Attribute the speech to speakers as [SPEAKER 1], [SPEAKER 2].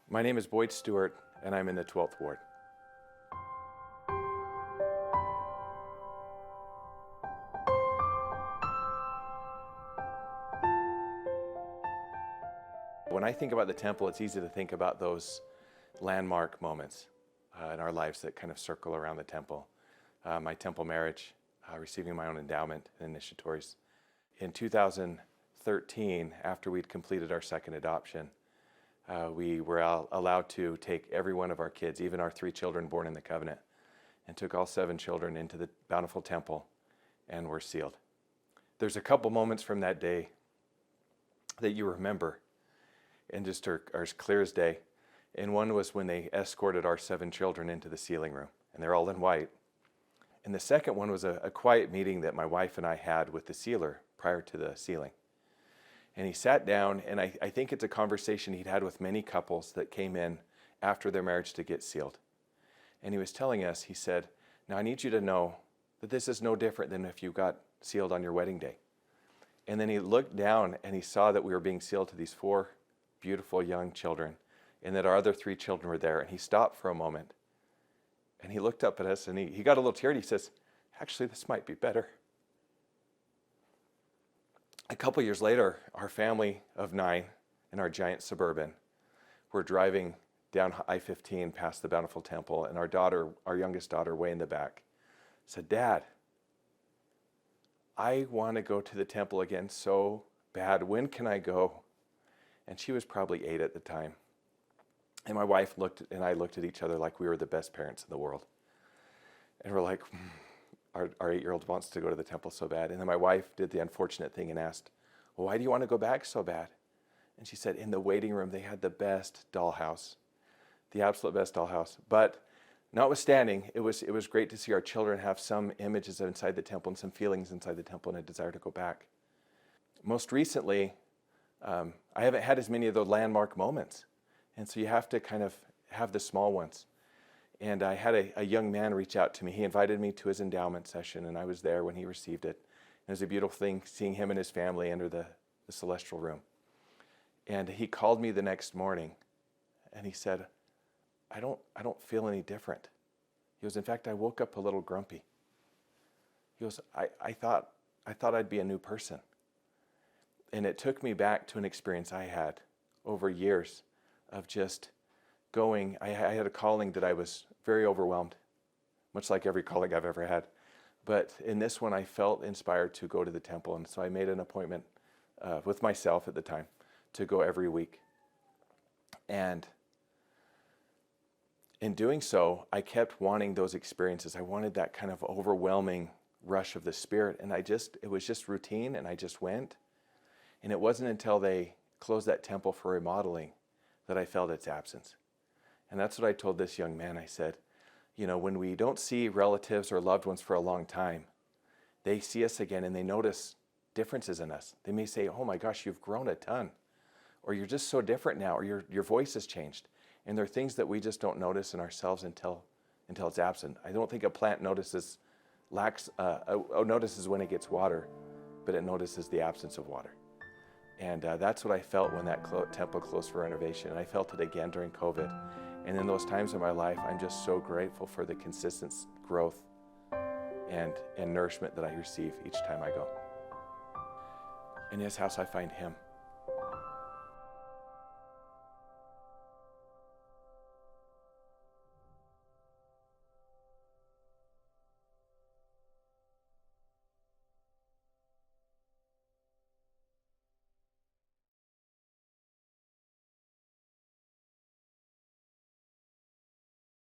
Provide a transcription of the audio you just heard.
[SPEAKER 1] My name is Boyd Stewart, and I'm in the 12th Ward. When I think about the temple, it's easy to think about those landmark moments in our lives that kind of circle around the temple. My temple marriage, receiving my own endowment and initiatories. In 2013, after we'd completed our second adoption, we were allowed to take every one of our kids, even our 3 children born in the covenant, and took all 7 children into the bountiful temple and were sealed. There's a couple moments from that day that you remember and just are as clear as day. And one was when they escorted our 7 children into the sealing room, and they're all in white. And the second one was a quiet meeting that my wife and I had with the sealer prior to the sealing. And he sat down, and I think it's a conversation he'd had with many couples that came in after their marriage to get sealed. And he was telling us, he said, now I need you to know that this is no different than if you got sealed on your wedding day. And then he looked down and he saw that we were being sealed to these 4 beautiful young children, and that our other 3 children were there. And he stopped for a moment, and he looked up at us, and he got a little teary. He says, actually, this might be better. A couple years later, our family of 9 in our giant Suburban were driving down I-15 past the Bountiful Temple, and our youngest daughter, way in the back, said, Dad, I want to go to the temple again so bad. When can I go? And she was probably 8 at the time. And my wife and I looked at each other like we were the best parents in the world. And we're like, our 8-year-old wants to go to the temple so bad. And then my wife did the unfortunate thing and asked, well, why do you want to go back so bad? And she said, in the waiting room, they had the best dollhouse, the absolute best dollhouse. But notwithstanding, it was great to see our children have some images inside the temple and some feelings inside the temple and a desire to go back. Most recently, I haven't had as many of those landmark moments. And so you have to kind of have the small ones. And I had a young man reach out to me. He invited me to his endowment session, and I was there when he received it. It was a beautiful thing seeing him and his family enter the celestial room. And he called me the next morning, and he said, I don't feel any different. He goes, in fact, I woke up a little grumpy. He goes, I thought I'd be a new person. And it took me back to an experience I had over years of just going. I had a calling that I was very overwhelmed, much like every calling I've ever had. But in this one, I felt inspired to go to the temple. And so I made an appointment with myself at the time to go every week. And in doing so, I kept wanting those experiences. I wanted that kind of overwhelming rush of the Spirit. And it was just routine, and I just went. And it wasn't until they closed that temple for remodeling that I felt its absence. And that's what I told this young man. I said, when we don't see relatives or loved ones for a long time, they see us again and they notice differences in us. They may say, oh my gosh, you've grown a ton. Or you're just so different now, or your voice has changed. And there are things that we just don't notice in ourselves until it's absent. I don't think a plant notices when it gets water, but it notices the absence of water. And that's what I felt when that temple closed for renovation. And I felt it again during COVID. And in those times in my life, I'm just so grateful for the consistent growth and nourishment that I receive each time I go. In His house, I find Him.